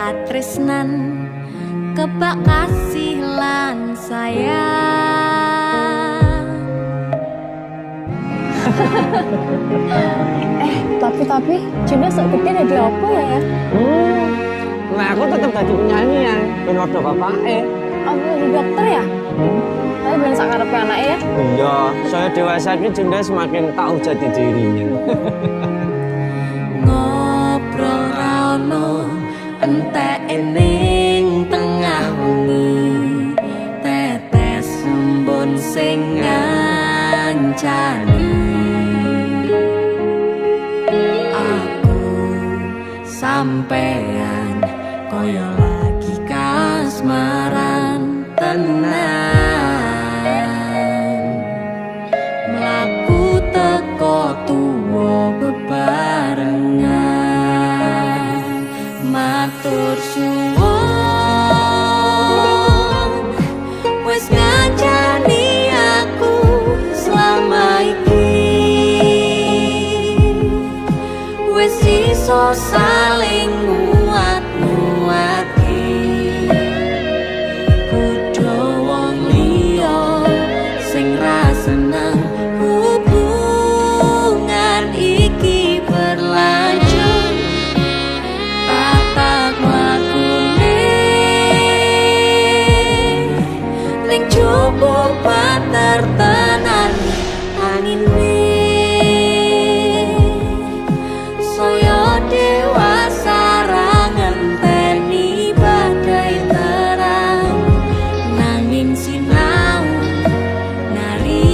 katresnan kebak kasih lan sayang. Tapi Junda sok gede jadi apa ya? Nah aku tetap jadi penyanyi ya, penodo bapaknya. Apa jadi dokter ya? Tapi ben sakarepe anake ya. Iya, saya dewasa ini Junda semakin tahu jati dirinya. Ngobrol rano entek ening tengah wengi, tetes embun sing ngancani. Aku sampean koyo lagi kasmaran tenan, mlaku teko tuwa bebarengan, matur suwun wis ngancani aku selama iki, wis iso saling nguat-nguati. Kudu wong liya sing ra seneng hubungan iki berlanjut, tatap lakune ning jupuk pater tenan angine. Saya dewasa ra ngenteni badai terang, nanging sinau nari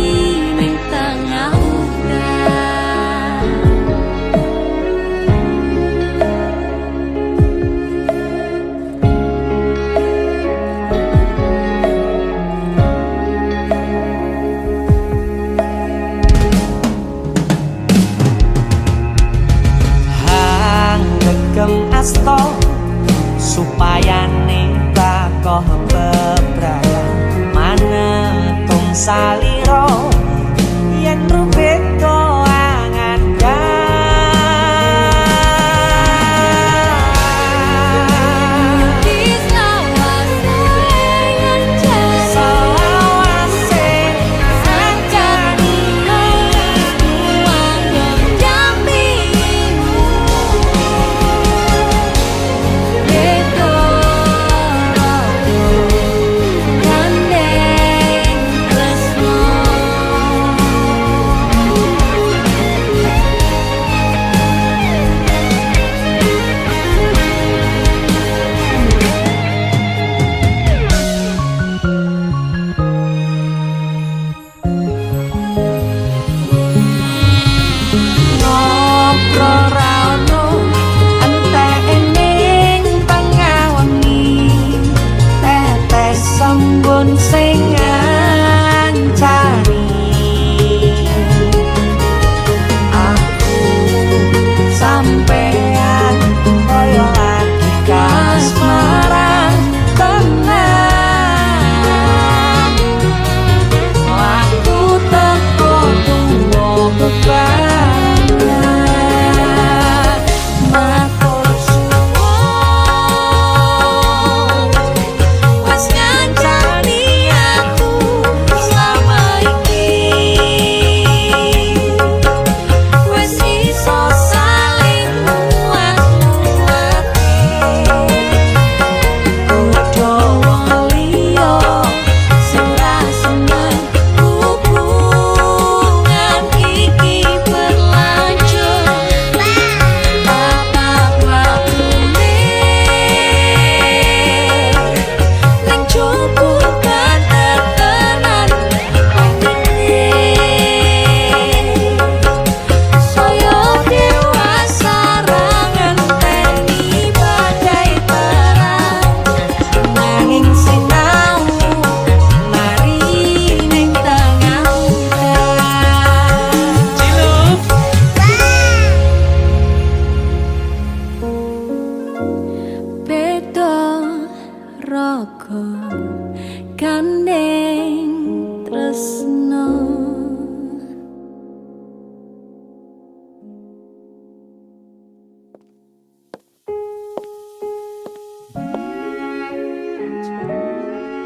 ning tengah udan. Hanggegem asto supaya bakoh bebrayan manetung saliro yen rubeda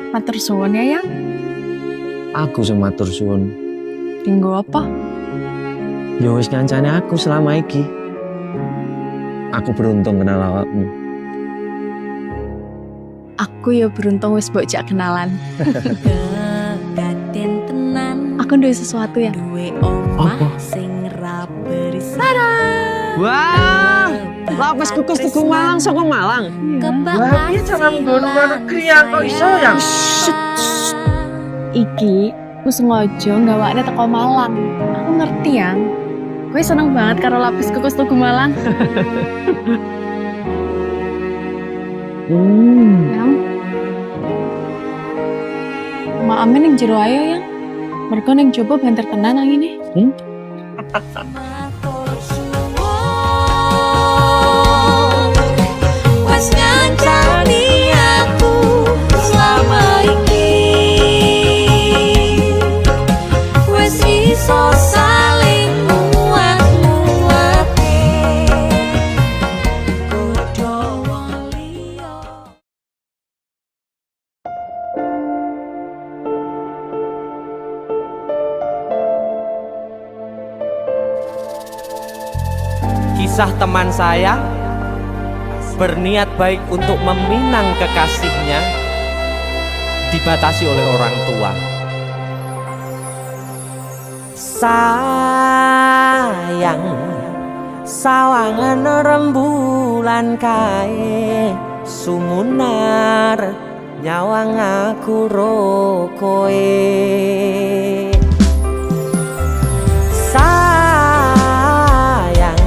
Matur suwun ya, Yang. Aku sing matur suwun. Dinggo apa? Ya wis ngancane aku selama iki. Aku beruntung kenal awakmu. Aku ya beruntung wis mbok jak kenalan. Kedaden tenan Aku duwe sesuatu ya. duwe omah Apa? sing ra berisik. Wah, lapis kukus Tugu Malang saka Malang. Wah, Iya jangan nggon luar negeri ya kok iso ya. Iki aku sengaja gawakne teko Malang. Aku ngerti Yang. Gue seneng banget karo lapis kukus Tugu Malang. Yang. Ma amin yang jero ayo Yang. Mergo ning coba banter tenan nang ngene. Matur suwun wes ngancani aku selama iki wes iso saling muat-muate kudu wong liya. Kisah teman saya berniat baik untuk meminang kekasihnya dibatasi oleh orang tua. Sayang, sawangan rembulan kae sumunar nyawang aku rokoe. Sayang,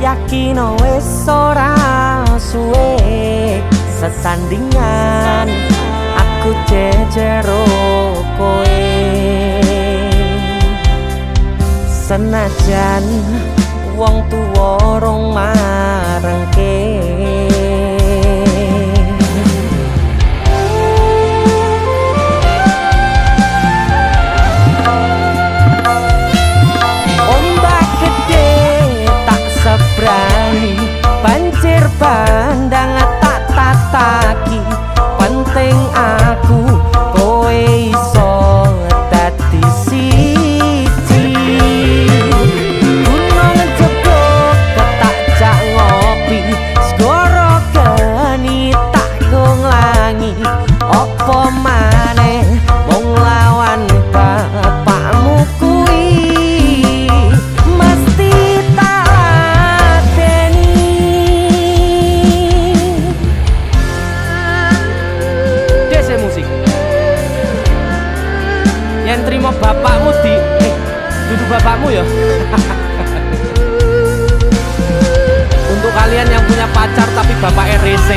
yakin wis ora suwe sesandingan aku jejero kowe. Senajan wong tuwa rong marengke. Ombak gede tak sebrani, banjir bandang tak tataki. Penting aku kowe iso dadi siji. Gunung jebok tak jak ngopi, segara geni tak gonglangi. Apa maneh wong lawan bapakmu kuwi mesti tak ladeni. Dese musik yang terima bapakmu duduk bapakmu ya. Untuk kalian yang punya pacar tapi bapak RC,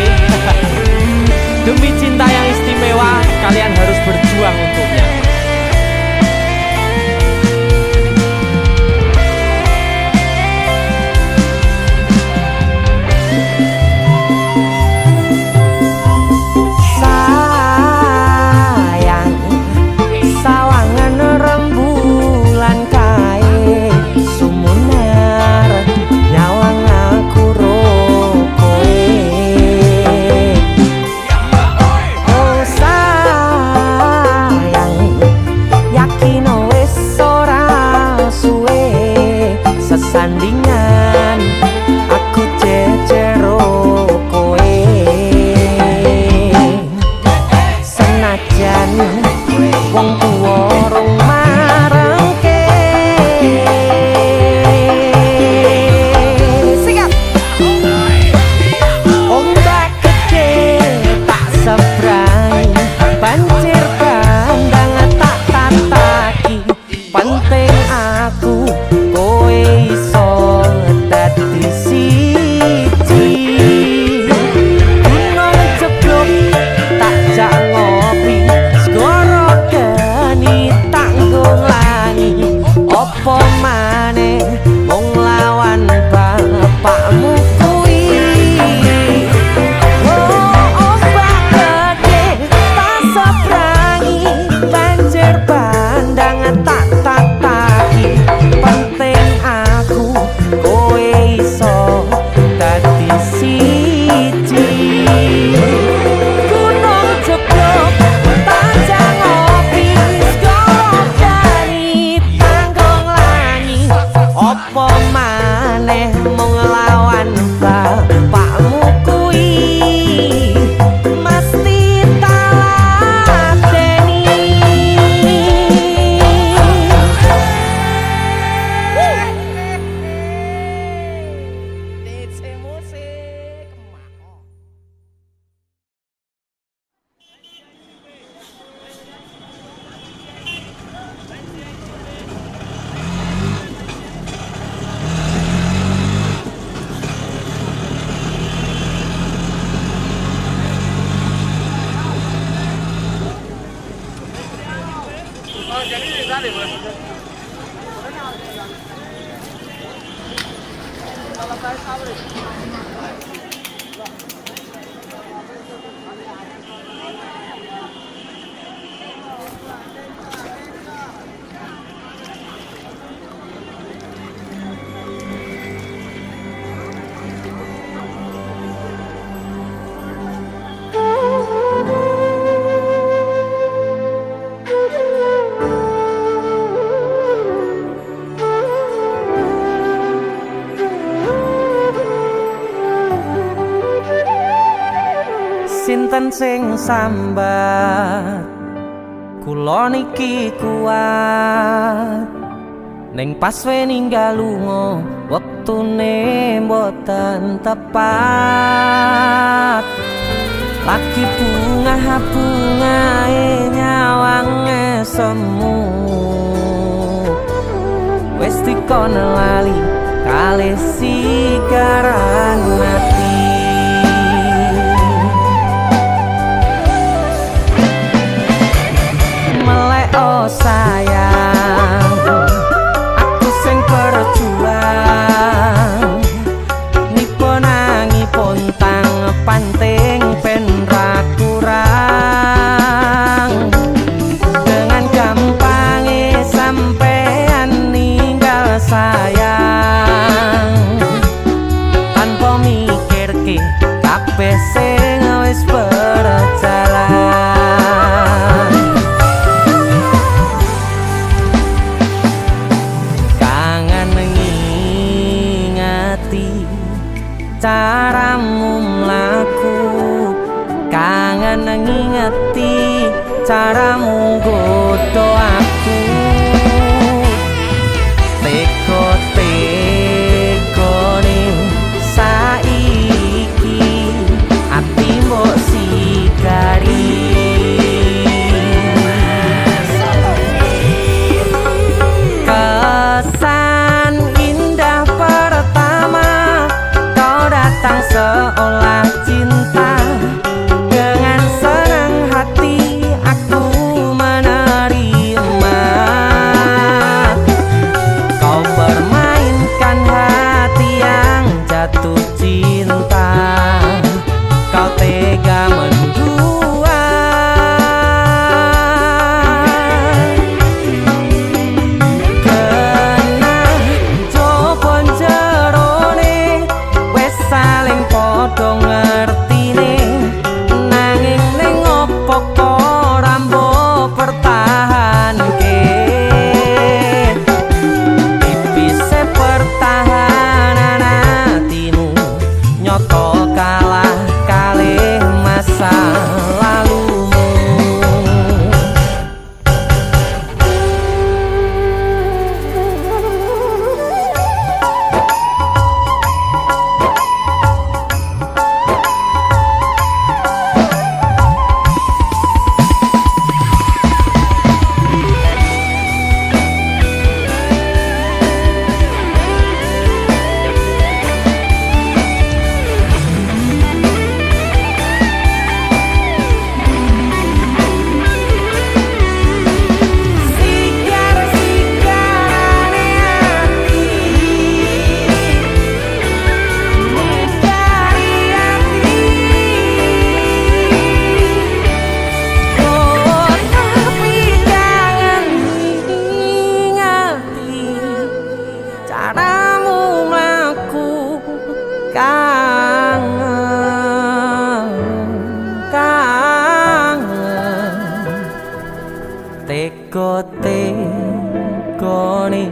demi cinta yang istimewa kalian harus berjuang untuknya. Sayang, sawangan rembulan kae sumunar nyawang aku rokoe. Oh sayang, sinten sing sambat kula niki kuat ning pas we ninggal lunga wektune mboten tepat lagi bungae nyawange semu wis dikono lali kalih sigaran mati melek oh sayang aku sing berjuang nipo nangi pontang panting pen ra kurang dengan gampangnya sampean ninggal sayang tanpa mikir ke kabeh sing wis berjalan kangen ngingati caramu mlaku kangen ngingati caramu godho aku teko-tekone saiki ati mbok sigari kesan indah pertama kau datang seolah cinta dengan senang hati aku menerima kau permainkan hati yang jatuh cinta kau tega mendua kena jopon jerone wes saling podo ngertine nanging ning opo kok rambo pertahanke tipise pertahanan hatimu nyoto kalah kalih masa lalumu caramu mlaku kangen teko-tekone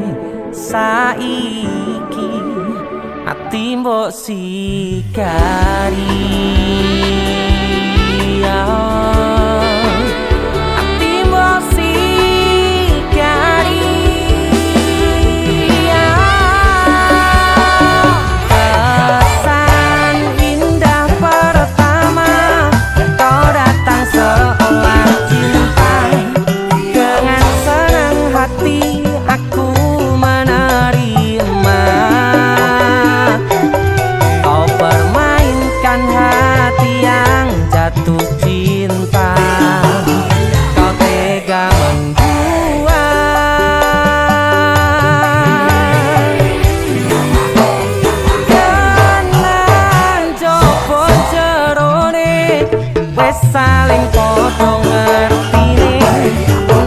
saiki ati mbok sigari ati mbok sigari kesan indah pertama kau datang seolah cinta dengan senang hati aku menerima kau permainkan hati yang jatuh cinta kau tega membuat kenan jopo jerone wes saling podo ngertine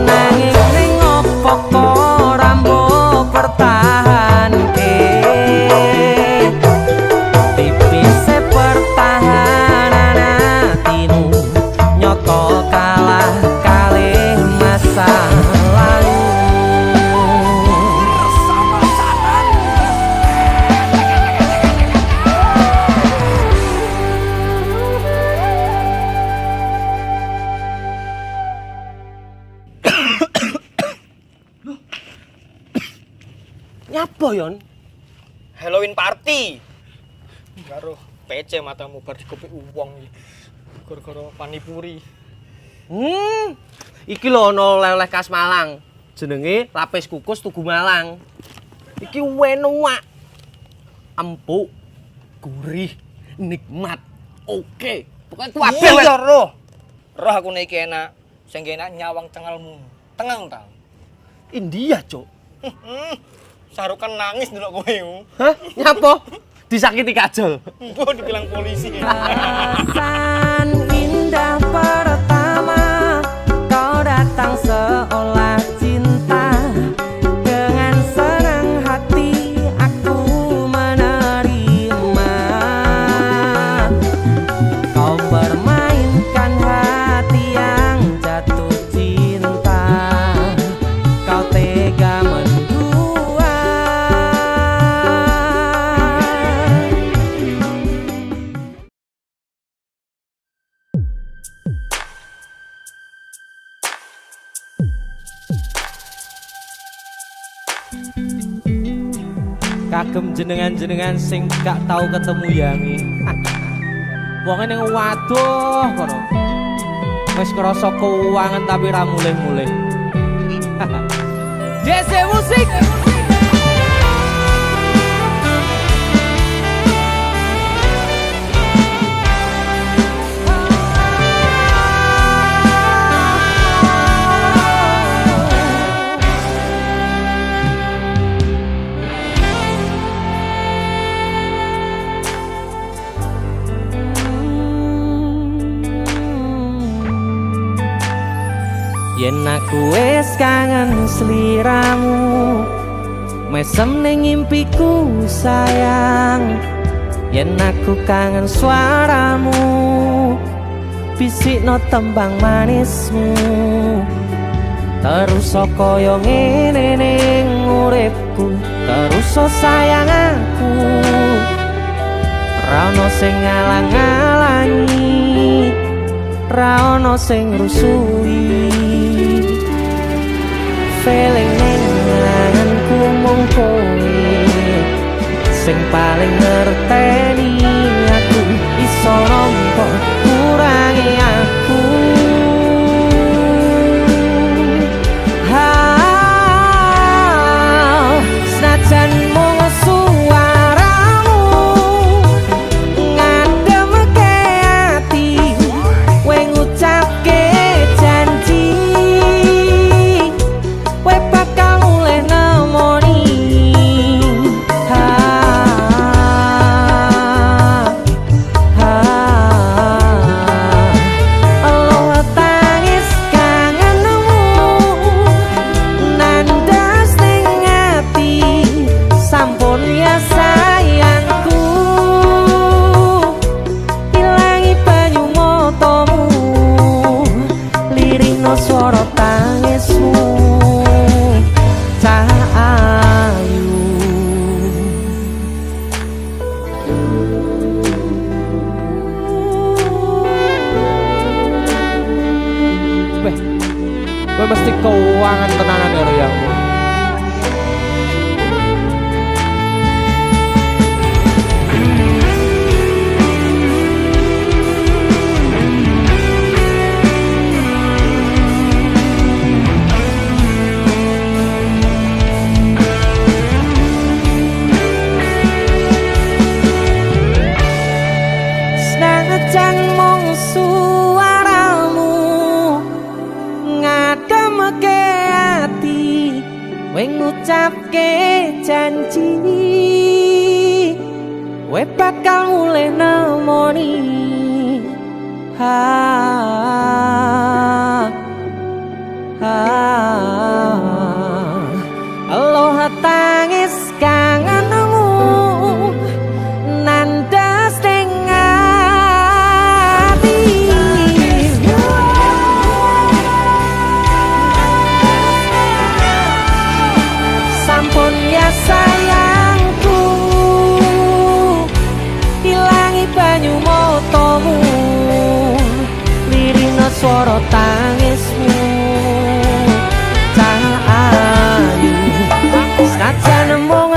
nanging ning opo kok rambo pertahanke tipise pertahanan hatimu nyoto kalah kalih masa lalu apa yon? Halloween party. Karo PC matamu bar dikopik wong iki. Gara-gara panipuri. Iki lho ono oleh-oleh khas Malang. Jenenge lapis kukus Tugu Malang. Iki enak. Empuk, gurih, nikmat. Oke. Pokoknya kabeh Iya roh. Roh aku nek iki enak. Sing enak nyawang cengelmu. Tengang ta. India, Cuk. Sarukan nangis ndelok kowe. Hah? Nyapa? Disakiti kajol. Mbok dibilang polisi. Perasaan indah pertama kau datang seolah cinta. Dengan senang hati aku menerima. Kau permainkan hati yang jatuh cinta. Kau tega mendua. Kagem jenengan-jenengan sing gak tau ketemu yangi. Wong ning waduh kono. Wis krasa keuangan tapi ra mulih-mulih. JC Musik. Yen aku wis kangen sliramu, mesem ning impiku sayang. Yen aku kangen suaramu, bisikno tembang manismu. Terus kaya ngene ning uripku, terus sayang aku. Ra ono sing ngalang-alangi, ra ono sing rusui. Feeling nganganku mung kowe sing paling ngerteni aku. Iso nampa kurangi aku. Senajan mung suaramu ngademke ati, kowe ngucapke janji kowe bakal mulih nemoni. Allah tangis kangenmu nandas ning ati. Sampun ya sayangku, ilangi banyu matamu, lirihno swara tangismu. Cahayu Kowe mesti keuangan tenanan karo yangmu. senajan mung suaramu ngademke ati, kowe ngucapke janji kowe bakal mulih nemoni. Allah tangis kangenmu nandas ning ati. Sampun ya sayangku, ilangi banyu matamu, lirihno swara tangismu. Cahayu senajan mung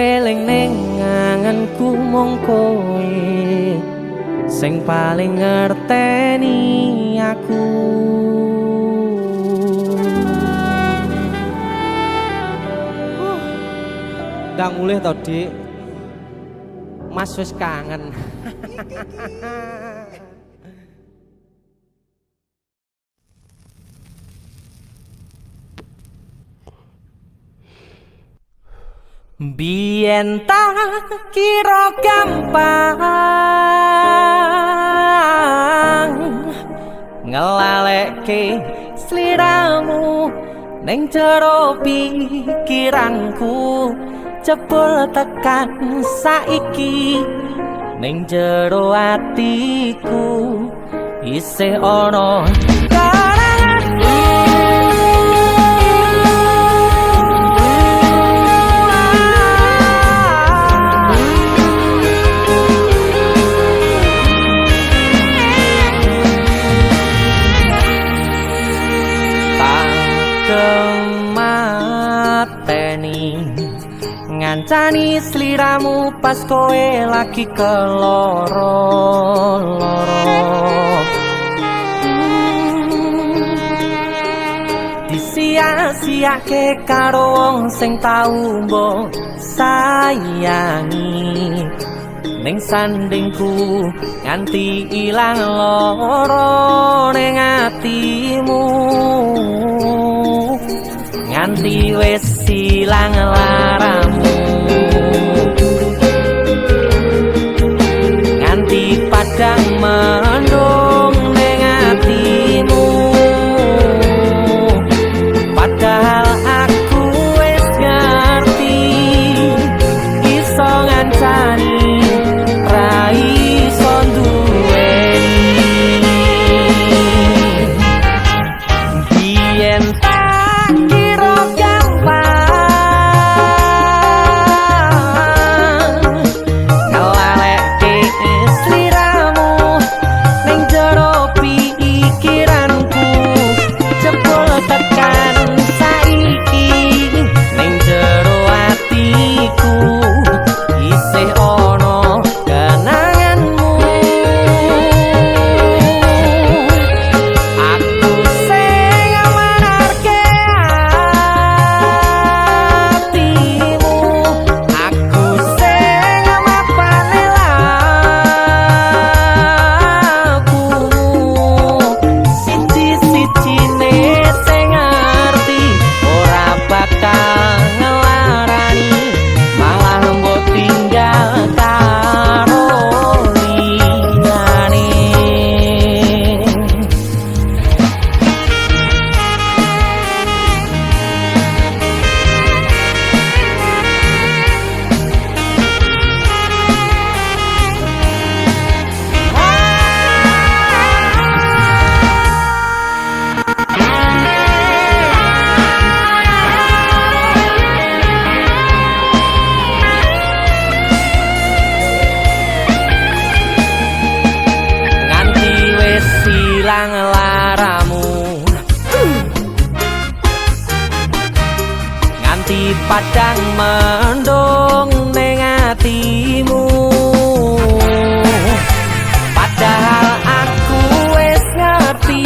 eling ning anganku mung kowe sing paling ngerteni aku. Ndang mulih to, Dik. Mas wis kangen. Biyen tak kira gampang ngelalekke sliramu ning jero pikiranku, jebul tekan saiki ning jero atiku isih ana karanganmu. Ngancani sliramu pas kowe lagi keloro-loro. Disia-siake karo wong sing tau mbok sayangi, ning sandingku nganti ilang loro ning atimu, nganti wis ilang laramu, nganti padang mendung ning atimu. Padahal aku wis ngerti iso ngancani ra iso duweni. Biyen tak kira padang mendung ning atimu. Padahal aku wis ngerti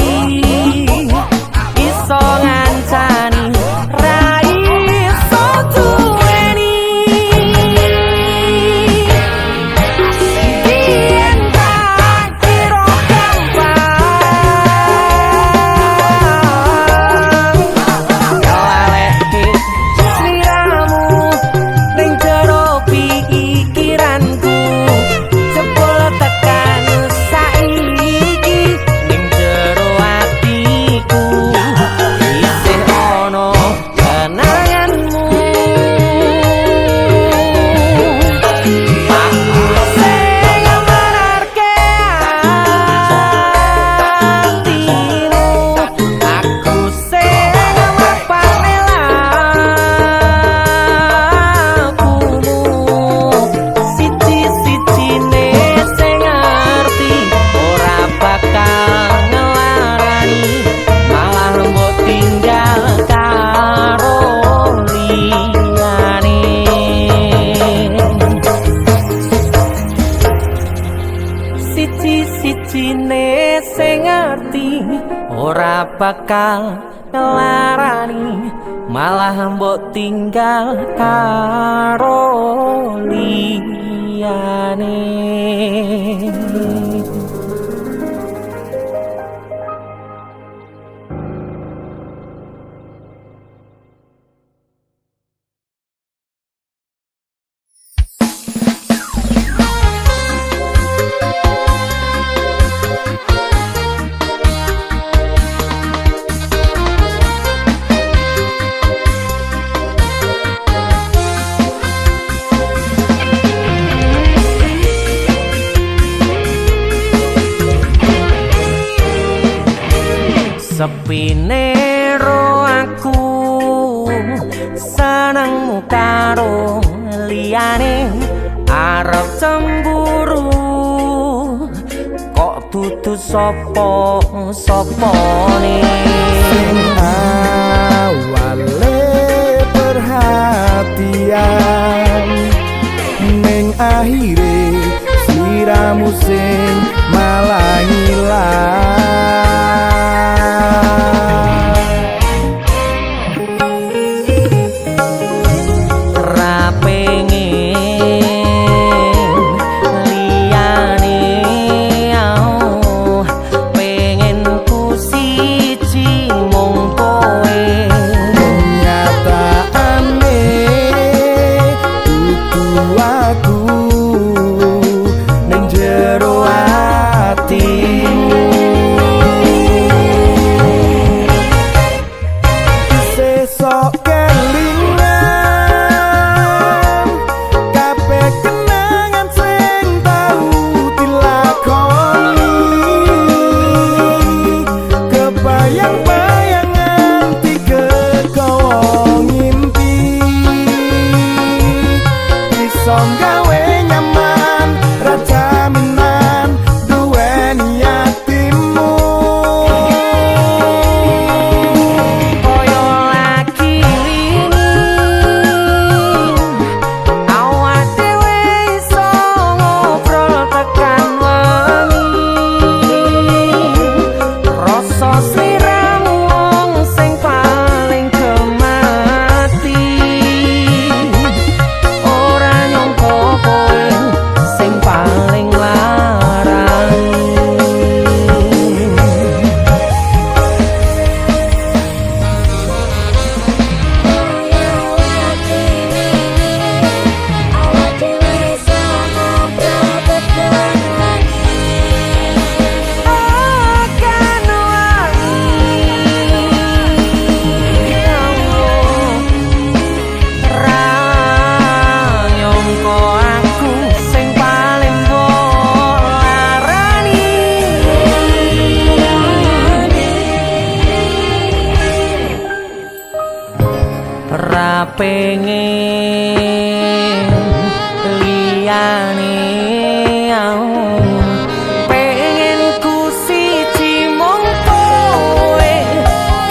iso ngancani ra iso duweni. Biyen tak kira gampang ngelalekke sliramu ngerti ora bakal ngelarani, malah mbok tinggal karo liyane. Sepine ro aku senengmu karo liyane, arep cemburu kok dudu sapa-sapane. Sing awale perhatian ning akhire sliramu sing malah ngilang. Pengen liyane pengen ku siji mung kowe,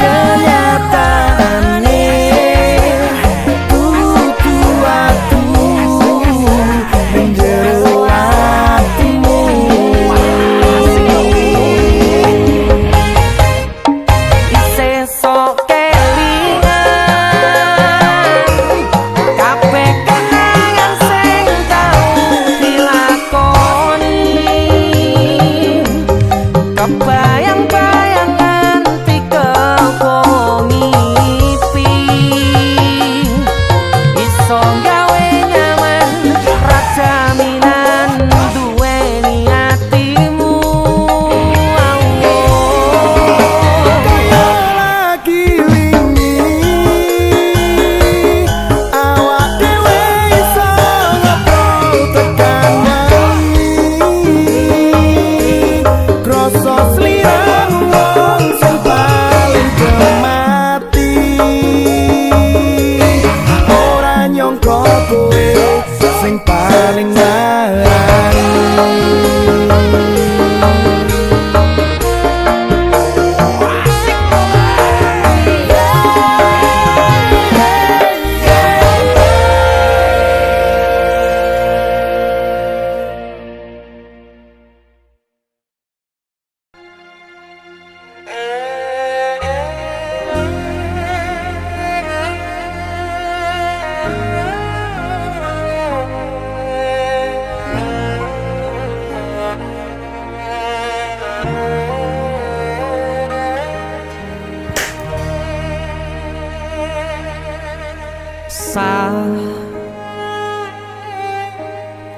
kenyataane kudu aku ning jero atimu. Isih sok kelingan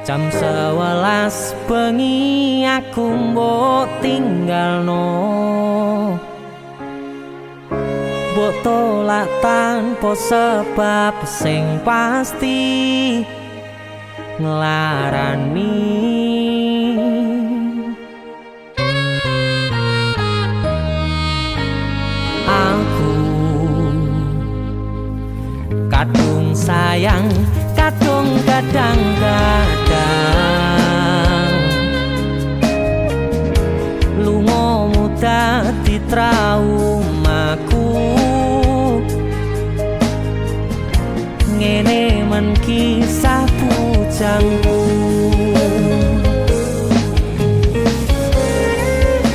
Jam 11 bengi aku mbok tinggalno, mbok tolak tanpa sebab sing pasti nglarani. Aku kadung sayang, kadung kadang-kadang lungamu dadi traumaku. Ngene men kisah bujangku,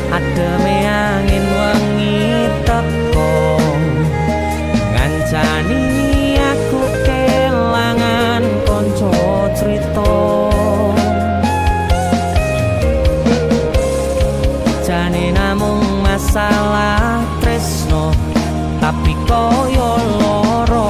ademe angin wengi teko ngancani aku kelangan konco cerita. Jane namung masalah tresno tapi koyo loro.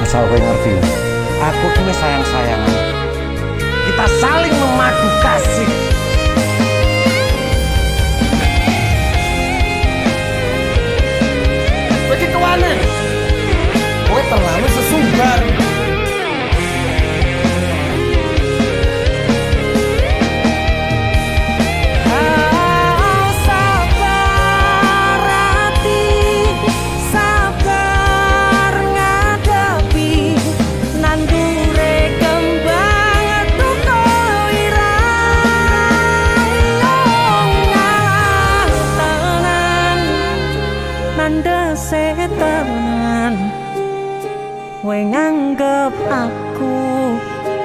Asal kowe ngerti, aku tuh sayang-sayangan. Kita saling memadu kasih. Begitu aneh, kowe terlalu sesumbar. Kowe nganggep aku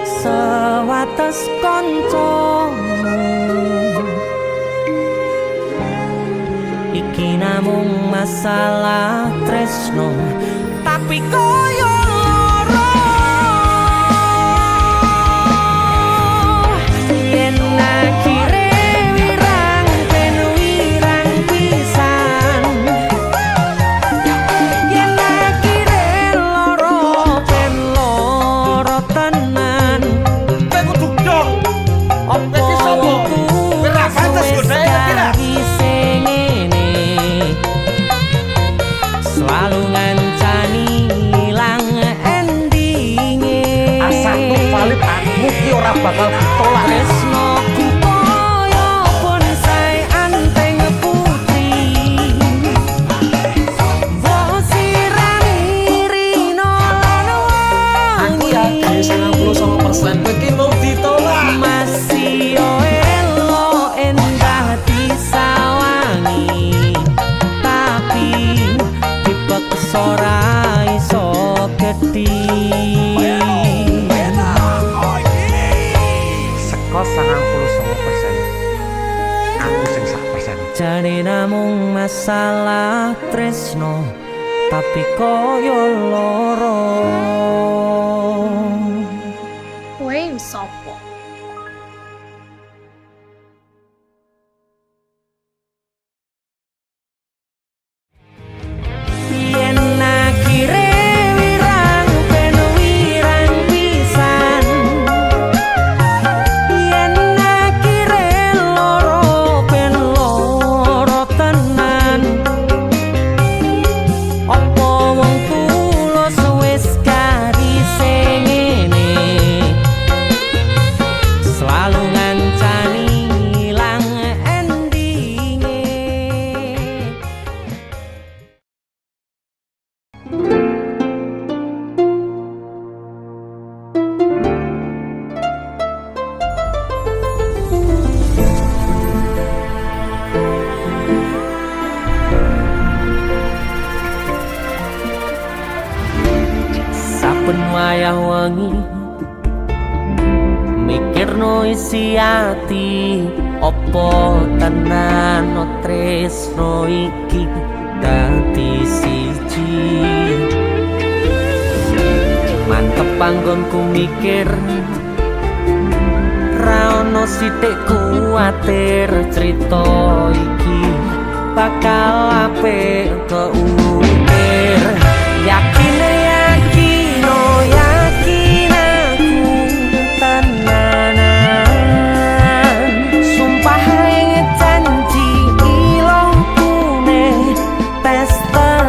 sewates koncomu, iki namung masalah tresno tapi koyo loro. Yen akhire wirang ben wirang pisan, yen akhire loro ben loro tenan. Kowe kudu dong. Opo Iki sapa? Ora pantes godhae kira. Selalu ngancani ilang endinge. Asal tuh valid aku ki ora bakal ditolak. Tresnoku koyo bonsai anteng putri, mbok sirami rino lan wangi. Aku yakin 99% kowe iki mau ditolak. Masih yo elo endah disawangi, tapi dipeksa ora iso gedhi. Seko 99%. Aku sing 1%. Jane namung masalah tresno tapi koyo loro. Kowe sopo? Yen akhire wirang ben wirang pisan, yen akhire loro wayah wengi mikirno isi ati opo tenan tresno iki dadi siji mantep panggonku mikir ra ono sithik kuwatir crita iki bakal apik keukir yakin aku tenanan sumpah janji ilongkune tes tenan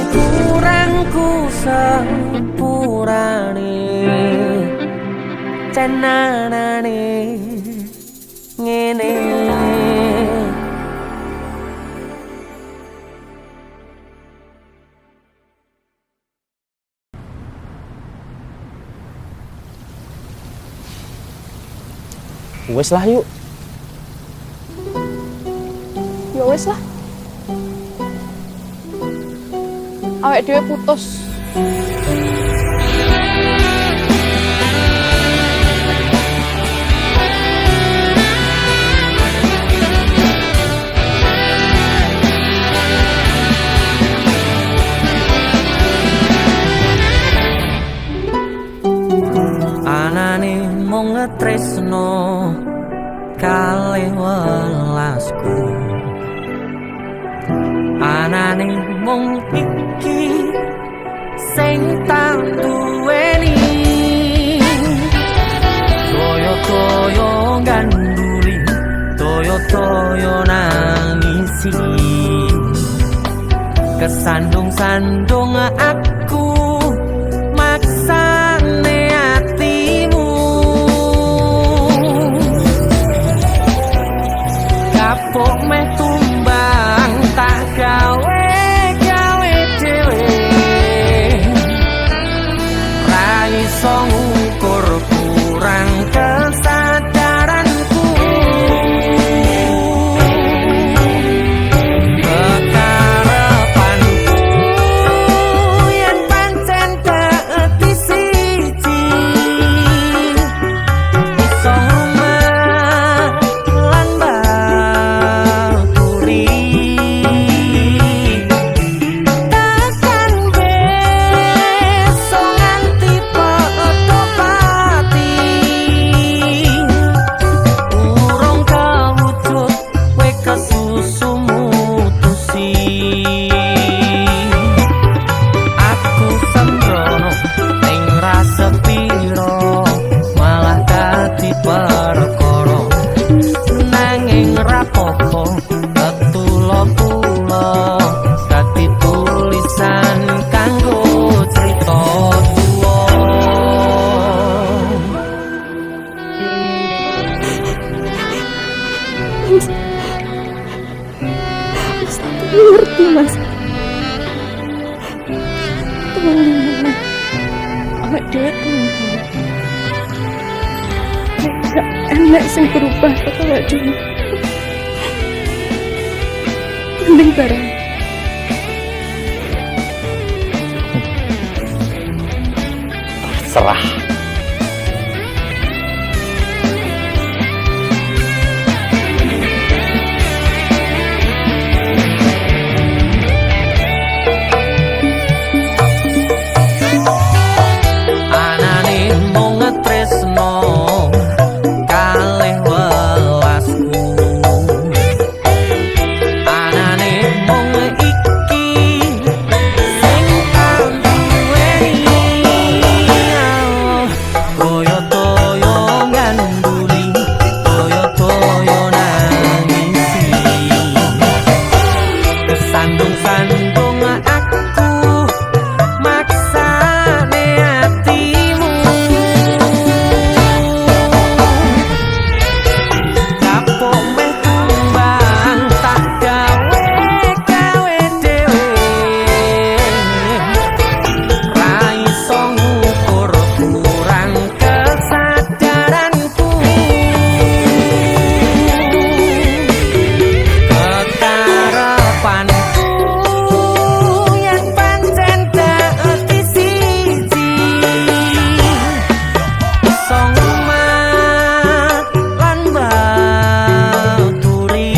kurangku sepurane tenanane ngene tenanane ngene. Wes lah yuk. Ya wes lah. Awake dhewe putus. welasku. Anane mung iki sing tak duweni, toyo-toyo ganduli, toyo-toyo nangisi. Kesandung-sandung aku maksane hatimu, kapok meh tumbang tak gawe dhewe, ra iso ngukur kurang kesadaranku. Kekarepanku yen pancen dadi siji, iso rumah lan baturi. Takkan besok nganti padha pati, urung kawujud kowe kesusu mutusi. Aku sembrono ning rasa piro, malah dadi perkara. Nanging rapopo ketulo-tulo dadi tulisan kanggo crita tuwa. Ngerti mas. Tolong, awak dewe tolong. Gak enak sing berubah kata awak dewe. Mending bareng. Serah. Anane mung tresno kalih welasku. Anane mung iki sing tak duweni, toyo-toyo ganduli, toyo-toyo nangisi. Kesandung-sandung aku maksane hatimu, kapok meh tumbang tak gawe dhewe, ra iso ngukur kurang kesadaranku. Kekarepanku yen pancen dadi siji, iso ngumat lan baturi.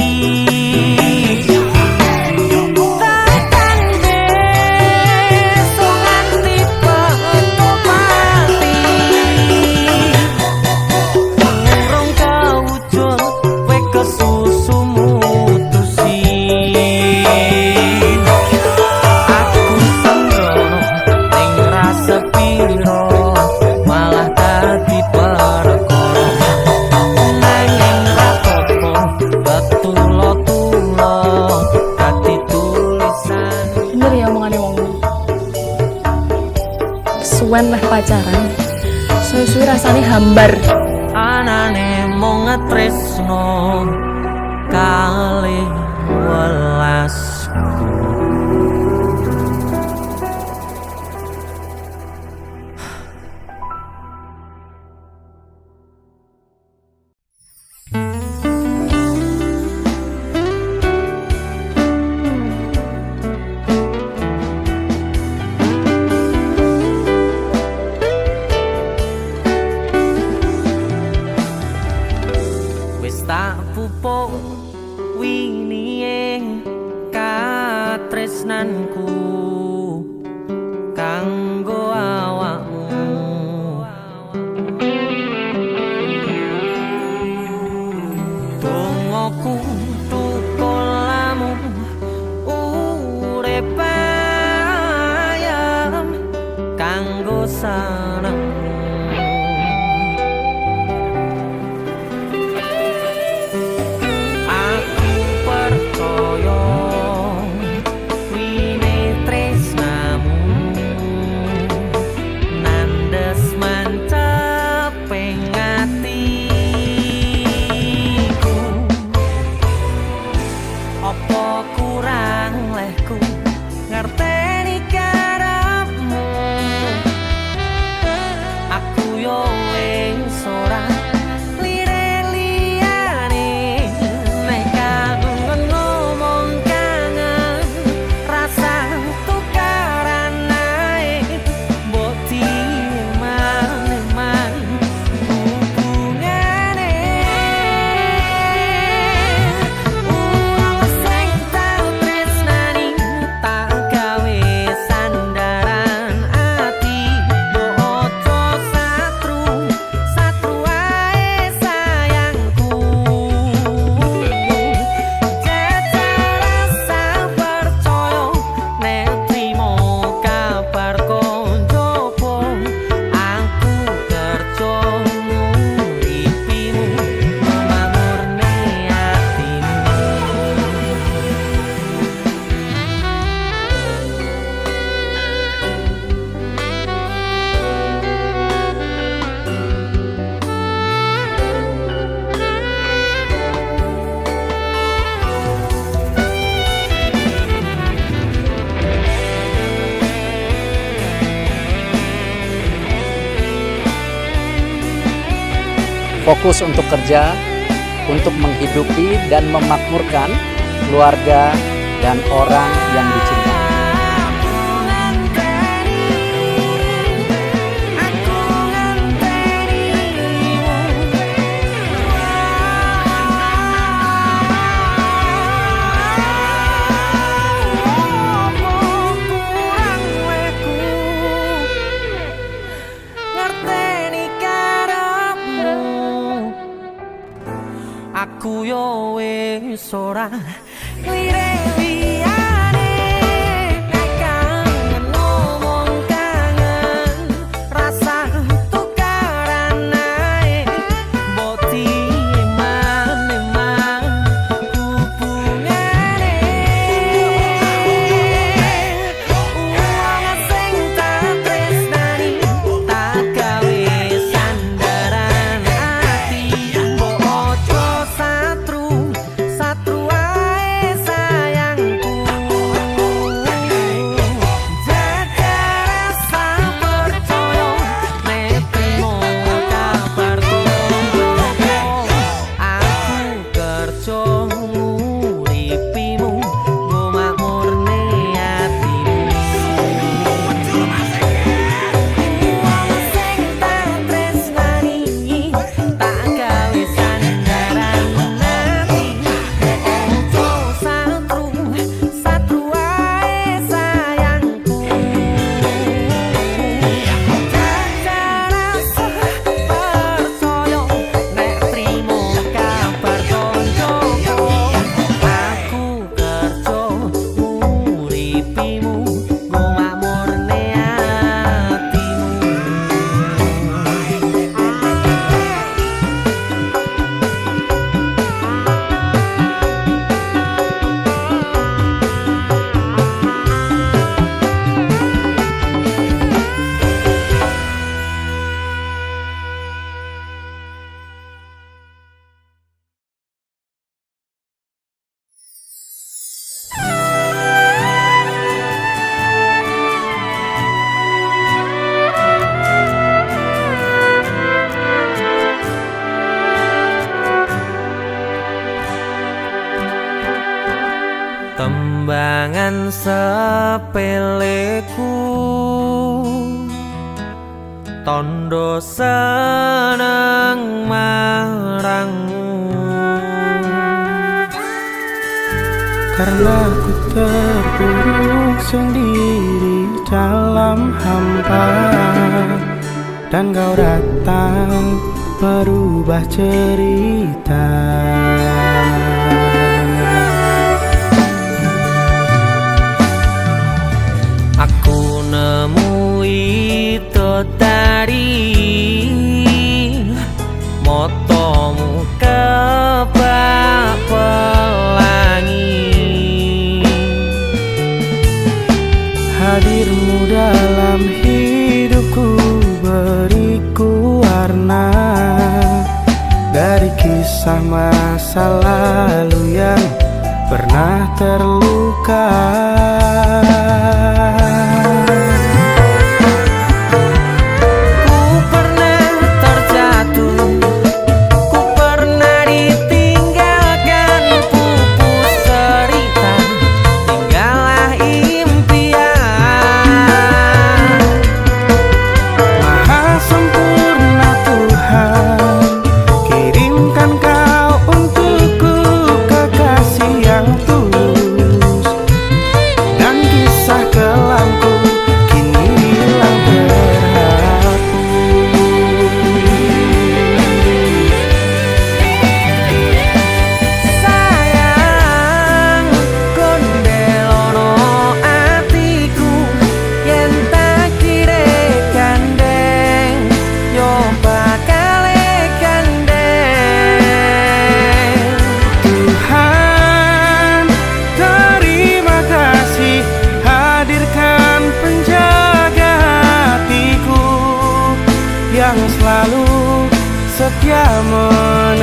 Takkan besok nganti padha pati, urung kawujud kowe kesusu mutusi. Aku sembrono ning rasa piro, malah dadi perkara. Nanging rapopo ketulo-tulo dadi tulisan. Bener ya omongannya wong. Suwen meh pacaran, suwe-suwe rasane hambar. Anane mung tresno kalih welasku. Wis tak pupuk winie katresnanku kanggo awakmu. Dongaku Apa kurang lehku ngerteni karepmu. Aku yo wis ora lire liyane nek kangen ngomong kangen rasa tukaran nae mbok diman-man hubungane. Wong sing tau tresnani tak gawe sandaran ati mbok ojo satru ae sayangku. Jajal rasa percaya nek trimo kabar koncoku. Aku kerja nguripimu memamurne atimu. Fokus untuk kerja, untuk menghidupi dan memakmurkan keluarga dan orang yang dicintai. Aku yo wis ora lire liyane nek kangen ngomong kangen rasa tukaran nae mbok diman-man hubungane. Wong sing tak tresnani tak gawe sandaran ati mbok ojo satru ae sayangku. Jajal rasa percaya nek trimo kabar koncoku. Aku kerja nguripimu nggo makmurne atimu. Wong sing tak tresnani tak gawe sandaran ati ojo satru ae sayangku. Jajal rasa percaya nek trimo kabar koncoku. Aku kerja nguripimu nggo makmurne atimu. Tembangan sepeleku tondo seneng marangmu. Karena ku terpuruk sendiri dalam hampa, dan kau datang merubah cerita. Aku nemui itu tadi motomu kebak pelangi. Hadirmu dalam hidupku beriku warna dari kisah masa lalu yang pernah pernah terluka. Yang selalu setia menemaniku.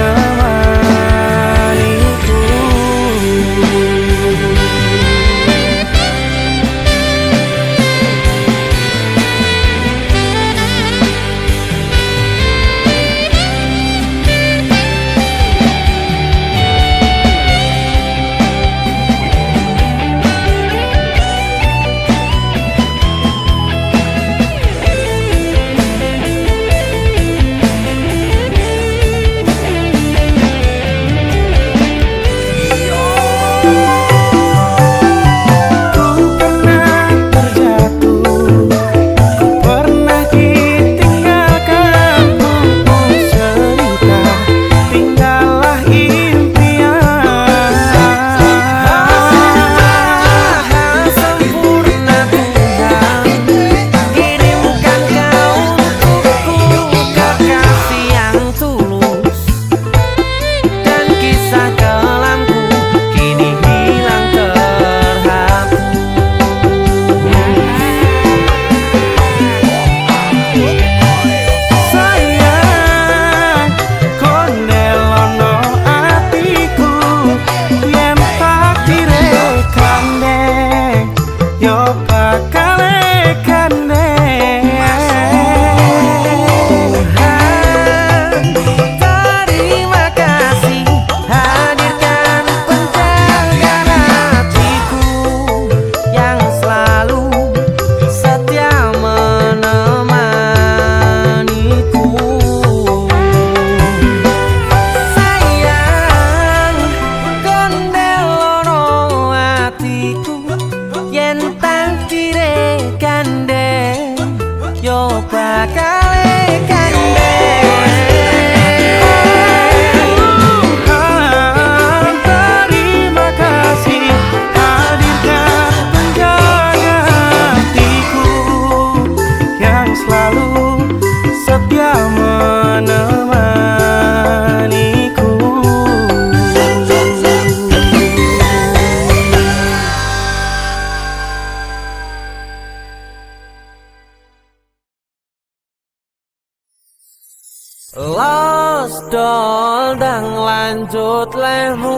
Los dol dang lanjut lemu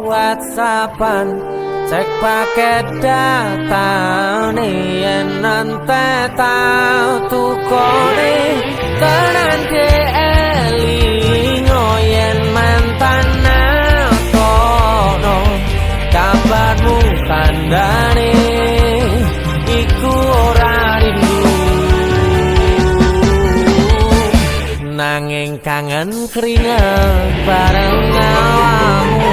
WhatsAppan cek paket data nih yen nante tau tukone tenan ke elingo yen mantan tono kabarmu kandane iku ora rindu nanging kangen keringet bareng awakmu.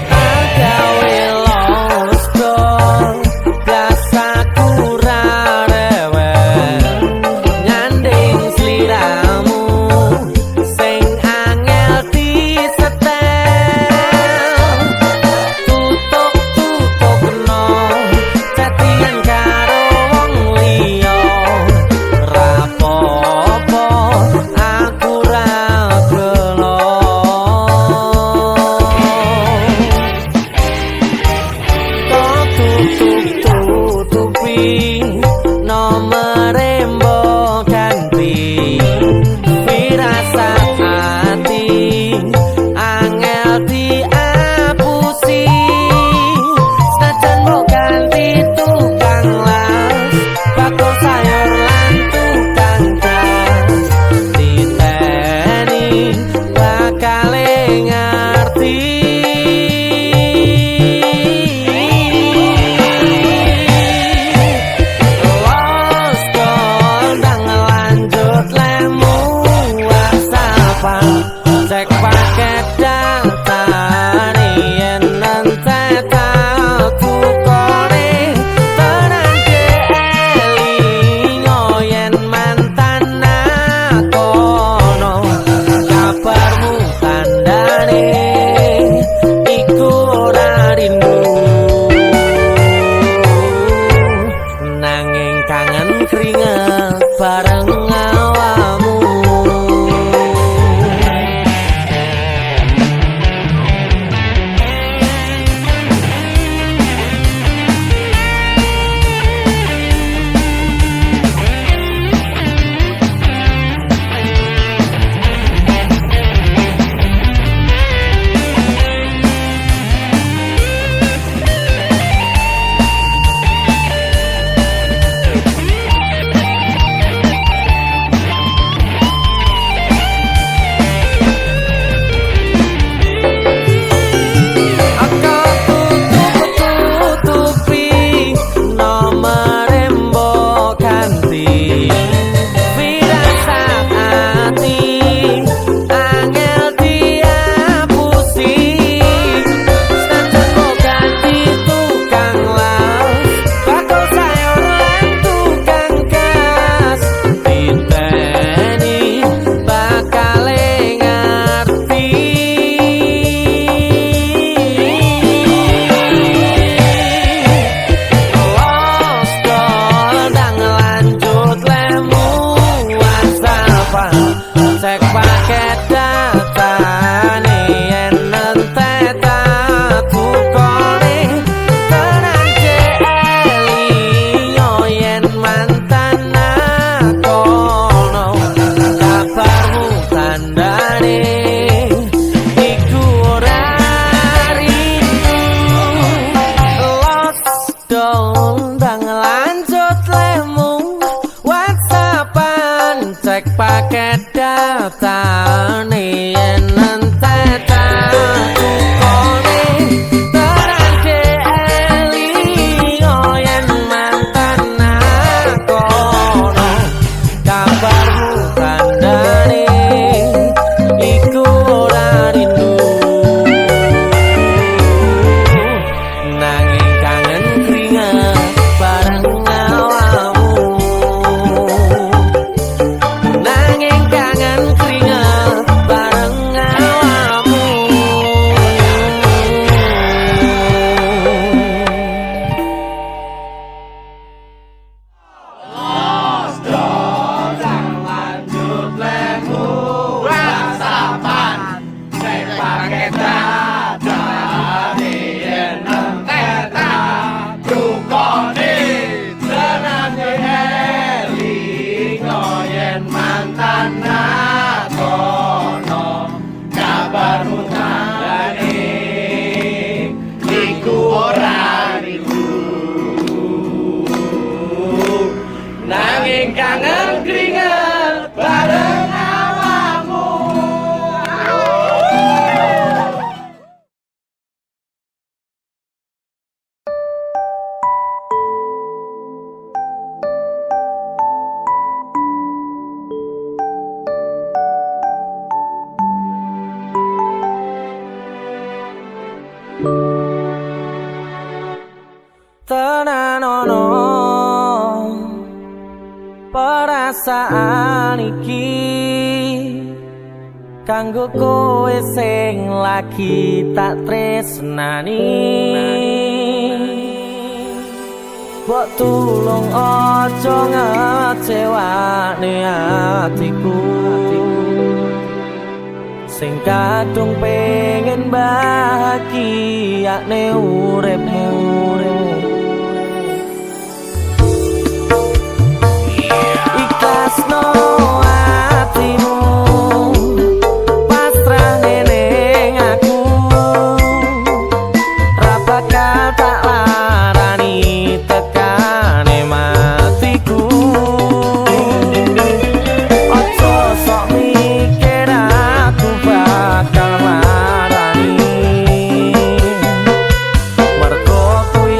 Agawe los dol biasa kurang rewel nyanding sliramu sing angel disetel tutuk no chattingan karo wong liya rapopo datane yen nante taku kone tenan ke elingo yen mantan nakono kabarmu tandane iku ora rindu nanging kangen keringet bareng awamu. Cek paket datane yen nente taku kone tenan ke elingo yen mantan nakono kabarmu tandane iku ora rindu lost dong lanjut lemu WhatsAppan cek paket datane yen nante taku kone tenan ke elingo yen mantan nakono kabarmu tandane iku ora rindu nanging kangen keringet bareng awamu. Nanging kangen keringet bareng awamu. Nanging kangen keringet bareng awamu. Tenan ono perasaan iki kanggo kowe sing lagi tak tresnani. Mbok tulung aja ngecewani hatiku sing kadung pengen bahagiane uripmu. Ikhlasno hatimu pasrah neneng aku ra bakal tak larani tekane matiku. Ojo sok mikir aku bakal marani mergo kuwi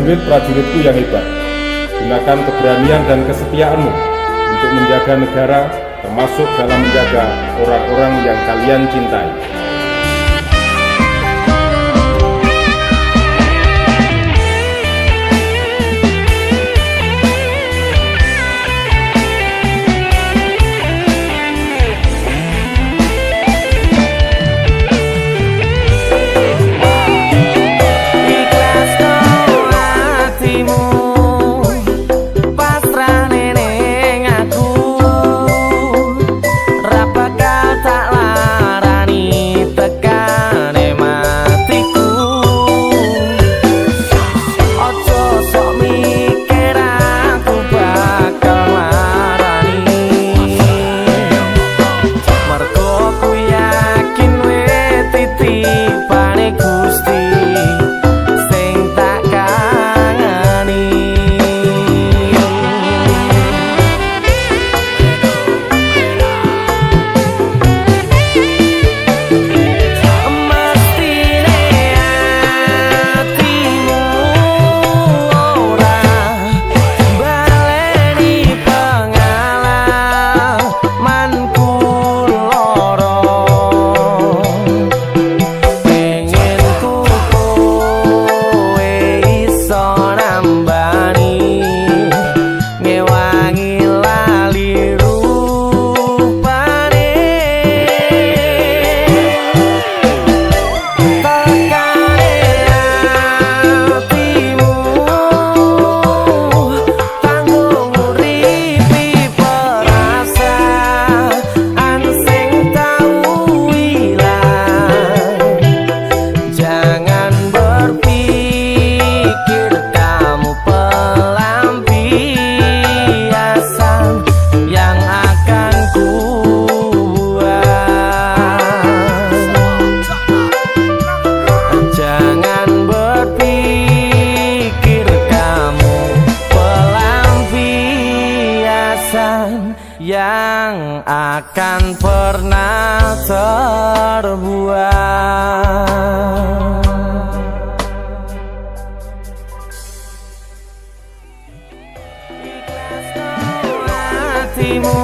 prajurit-prajuritku yang hebat. Gunakan keberanian dan kesetiaanmu untuk menjaga negara, termasuk dalam menjaga orang-orang yang kalian cintai. yang akan pernah terbuat. Ikhlas hatimu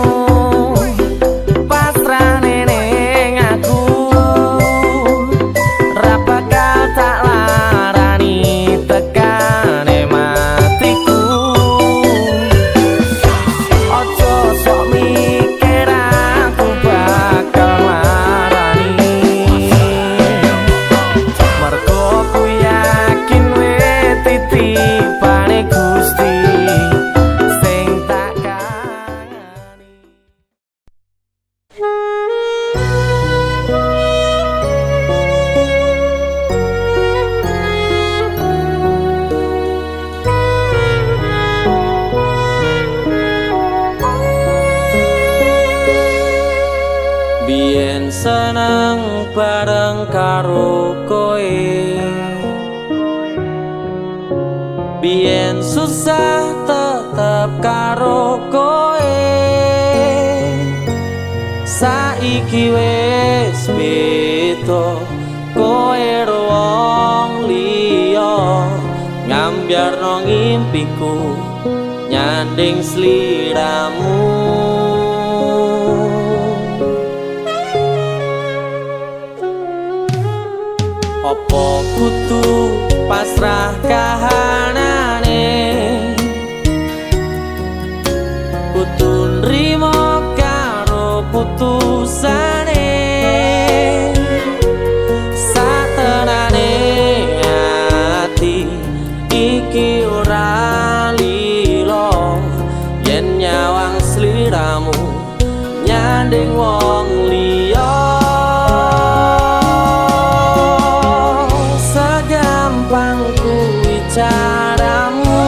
pasrah neneng aku, rapakal tak larani tekane matiku. Ojo sok mikir aku bakal larani, mergo ku yakin we titipane Gusti sing tak kangeni. Biyen seneng bareng karo koe, biyen susah tetep karo koe, saiki wis beda, koe wong liya, ngambyarno ngimpiku nyanding sliramu. Opo kudu pasrah kahanane, kudu nrimo karo putusane, satenane ati iki ora lilo, yen nyawang sliramu nyanding wong liya. Segampang kuwi caramu,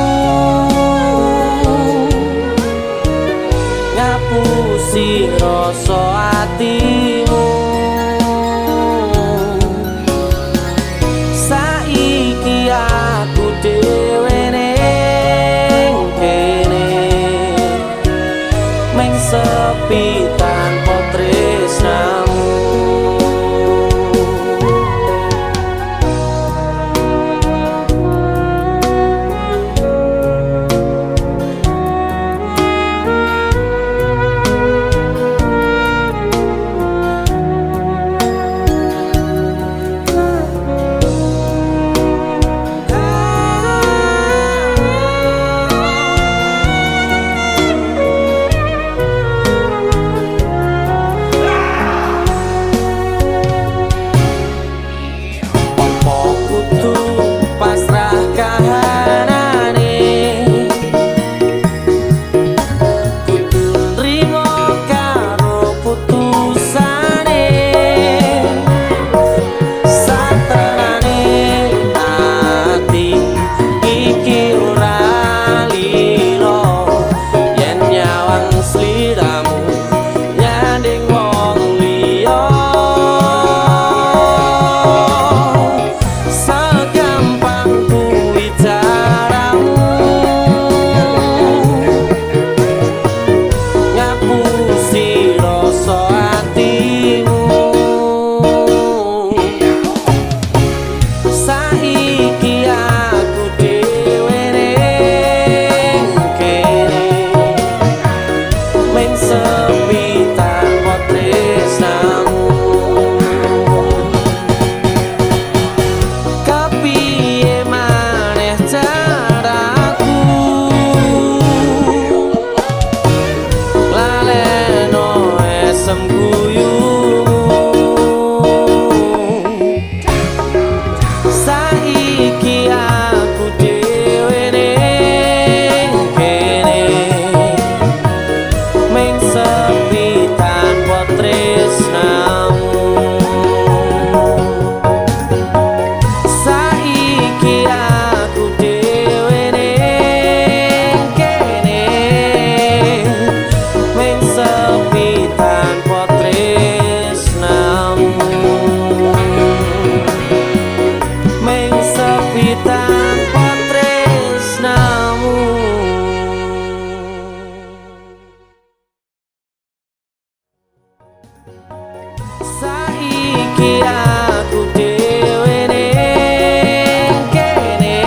aku dhewe ning kene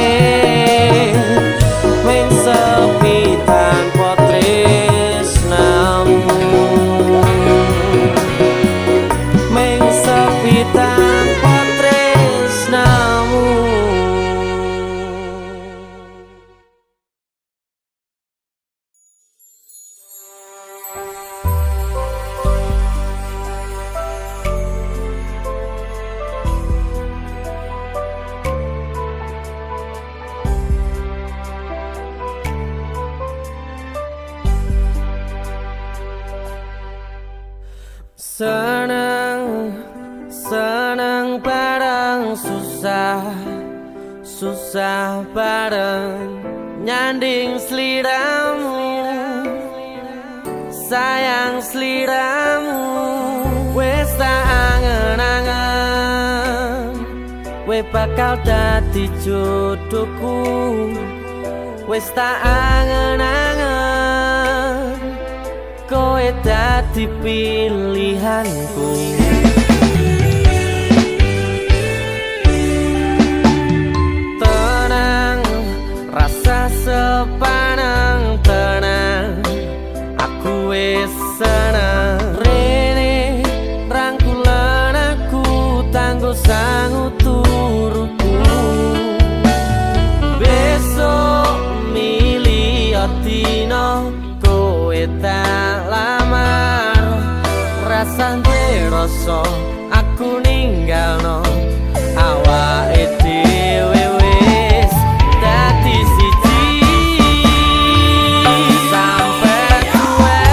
mung sepi tanpa tresnamu mung sepi tanpa tresnamu. Senang bareng susah, susah bareng nyanding sliramu, sayang sliramu. Wes tak angen-angen, we bakal dadi jodohku. Wes tak angen-angen, kowe dadi pilihanku. Tenang, rasa sepanang tenang, aku wis seneng. Rene rangkulan aku tanggo sangu turuku. Besok milih dino kowe tak lamar, rasane rasa aku ninggalno awake dhewe wis dadi siji. Sampai kowe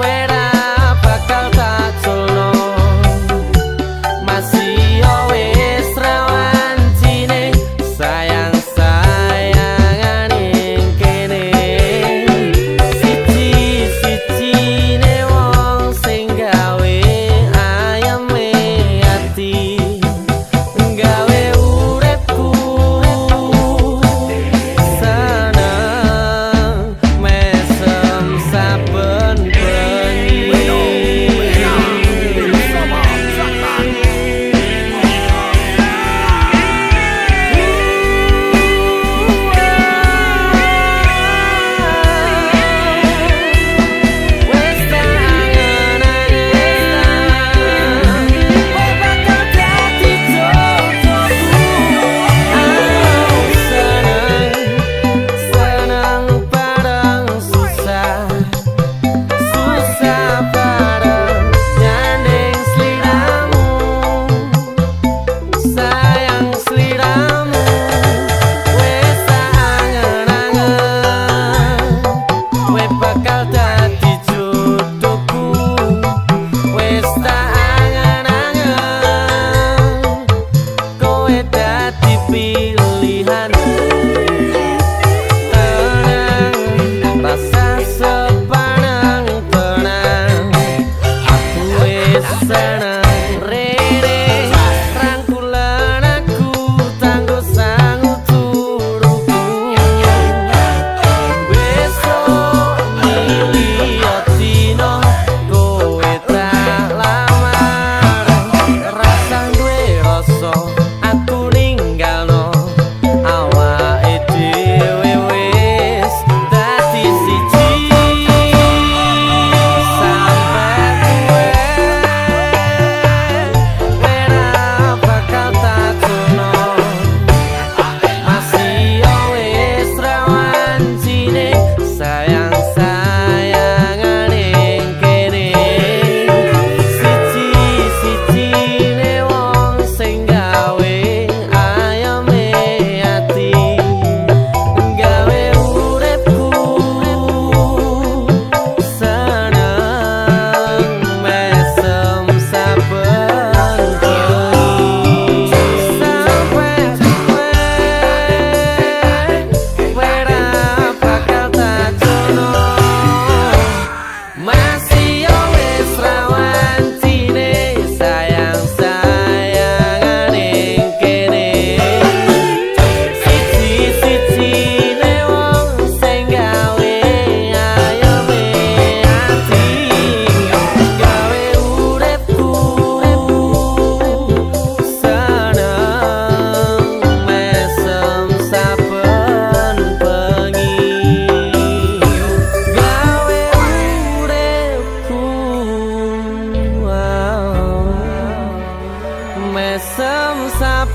wera bakal tak culno, masih yo wis rawan cine sayang sayangan ing kene. Siji-sijine wong sing gawe ayeme ati, gawe uripku seneng mesem saben bengi. Wes tak angen-angen, kowe bakal dadi jodohku. Aku seneng bareng susah, susah bareng nyanding sliramu, sayang sliramu. Wes tak angen-angen, kowe bakal dadi jodohku. Wes tak angen-angen, kowe dadi pilihanku. Tenang, rasa sepanang tenang, aku wis seneng. Rene rangkulan aku tanggo sangu turuku. Besok milih dino kowe tak lamar, rasa duwe rasa aku ninggalno awake dhewe wis dadi siji. Sampai kowe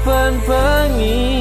saben bengi.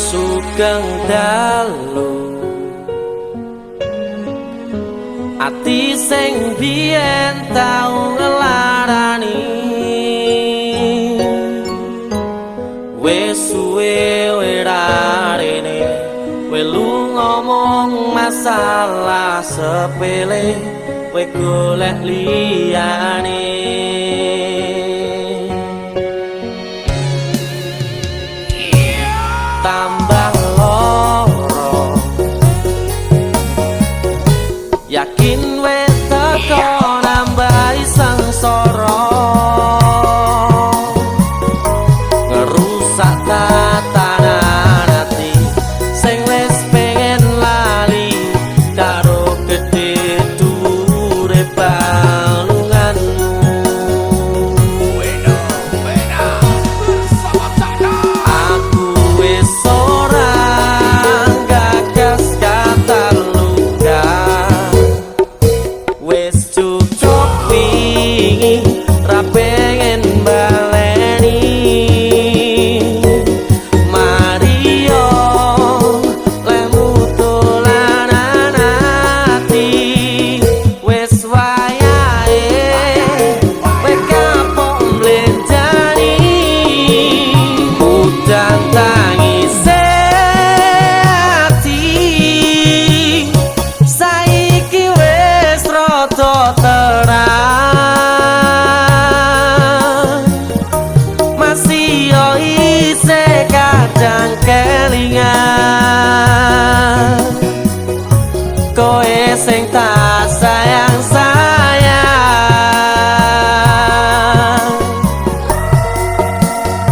Sugeng dalu ati sing biyen tau ngelarani wis suwe werarene welu ngomong masalah sepele we golek liyane. Tambah loro yakin wis teko nambahi sengsara ngerusak tatanan ati sing wis pengen lali karo gedhe dhuwure balunganmu. Aku wis ora gagas kata luka wis cukup wingi ra pengen baleni Mario lemu dolanan ati wis wayahe kowe kapok mlenjani udan tangise ati saiki wis rada terang masih yo isih kadang kelingan koe sing tak sayang-sayang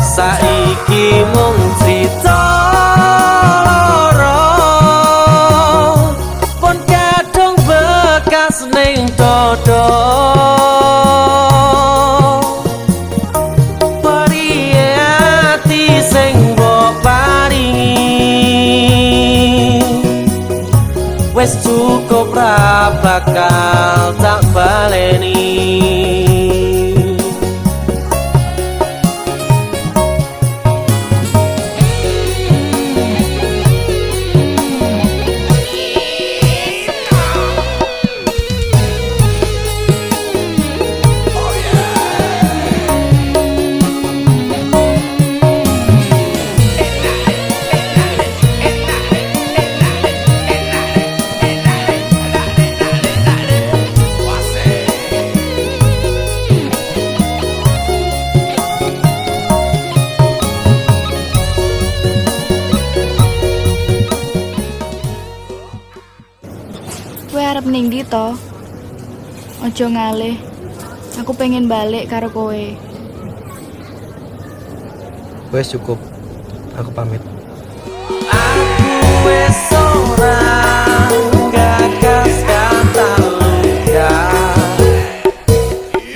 saiki mung crita loro pun kadung bekas ning dodo periye ati sing mbok paringi wis cukup ra bakal tak baleni. Kowe arep ning ndi to? Ojo ngalih. Aku pengen balik karo kowe. Wes cukup. Aku pamit. Aku wis ora gagas kata luka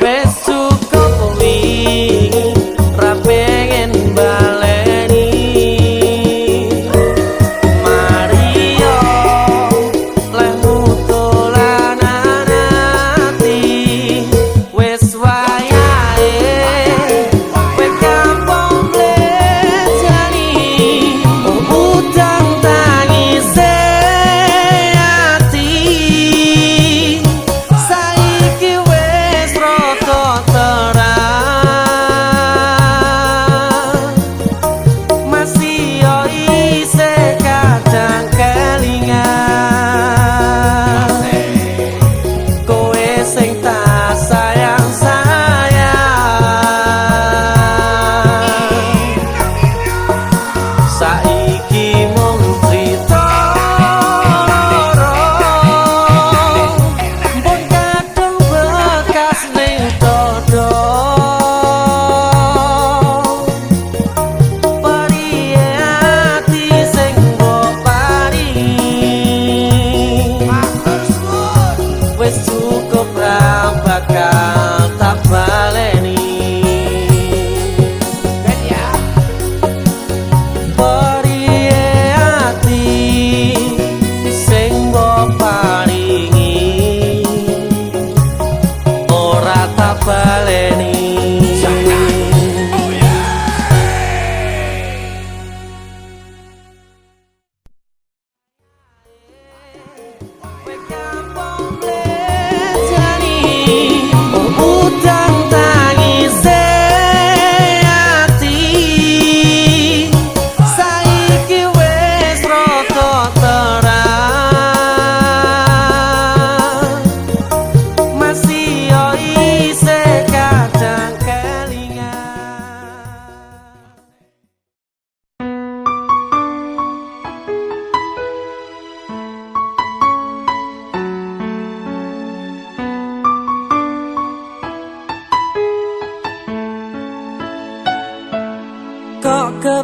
wis cukup wingi ra pengen baleni Mario lemu dolanan ati wis wayahe kowe kampung mlejani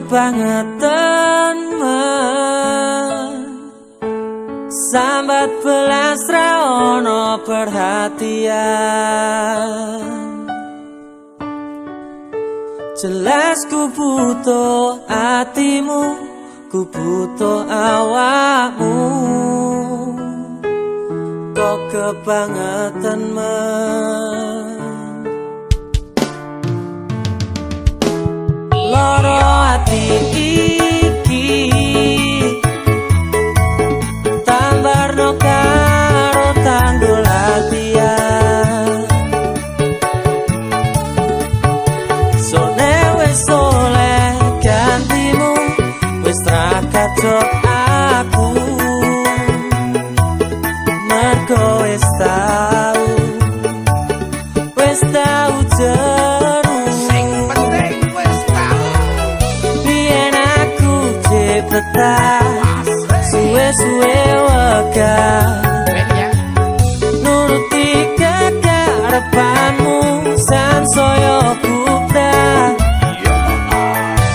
kebangetan sambat belas ra ono perhatian. Jelas ku butuh hatimu, ku butuh awakmu. Kok kebangetan loro hati iki tambarno karo tanggul latihan. Sone wis oleh gantimu, wis ra kacok aku. Mergo wis tau jeru, sing penting wis tau. Biyen aku cepetan, suwe-suwe wegah nuruti kekarepanmu sansaya kubrah.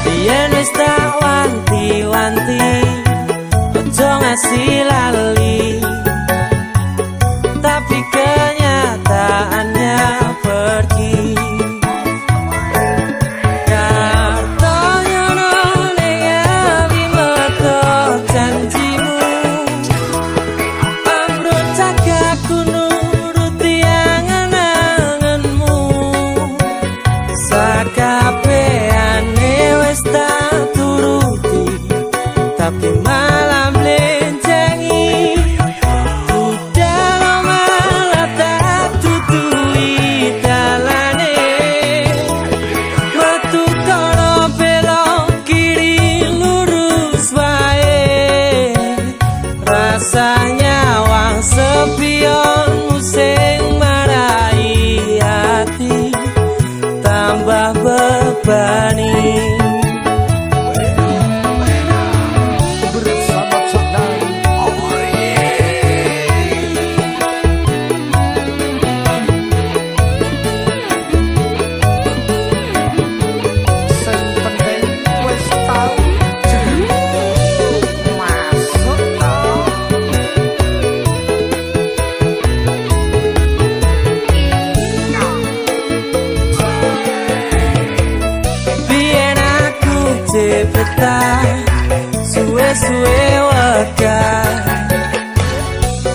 Biyen wis tak wanti-wanti ojo ngasih lali, tapi kenyataannya pergi. Kartonya ning abi metu janjimu, ambruk cagaku nuruti angen-angenmu. Sakabehane wis tak turuti, tapi malam mlencengi. Rasanya wang sepionmu sing marai hati tambah bebani. Cepetan, suwe-suwe wegah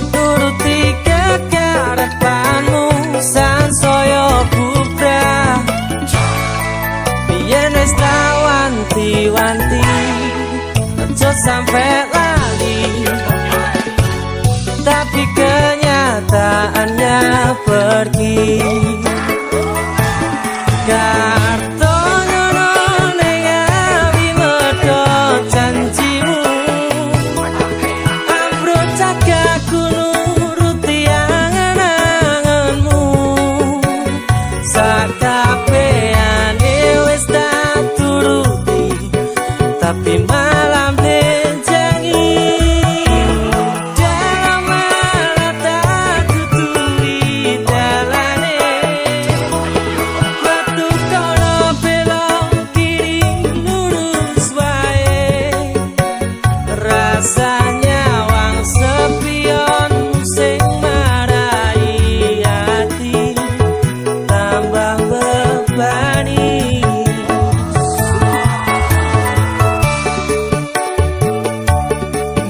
nuruti kekarepanmu sansaya bubrah. Biyen wis tak wanti-wanti ojo sampe lali, tapi kenyataannya pergi. Janjimu ambruk cagaku nuruti angen-angenmu. Sakabehane wis tak turuti, tapi malam mlencengi. Dalam malam tak tuturi dalane, metu kono belok kiri lurus wae. Rasanya wang sepionmu sing marai hati tambah bebani.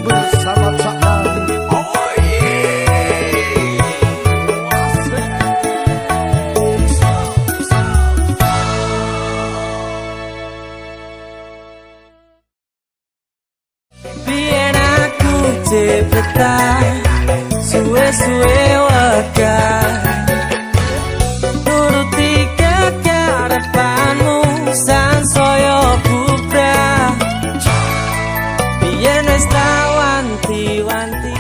Bersama Cakang, oh biyen aku cepetan, suwe-suwe wegah nuruti kekarepanmu sansaya bubrah. Biyen wis tak wanti-wanti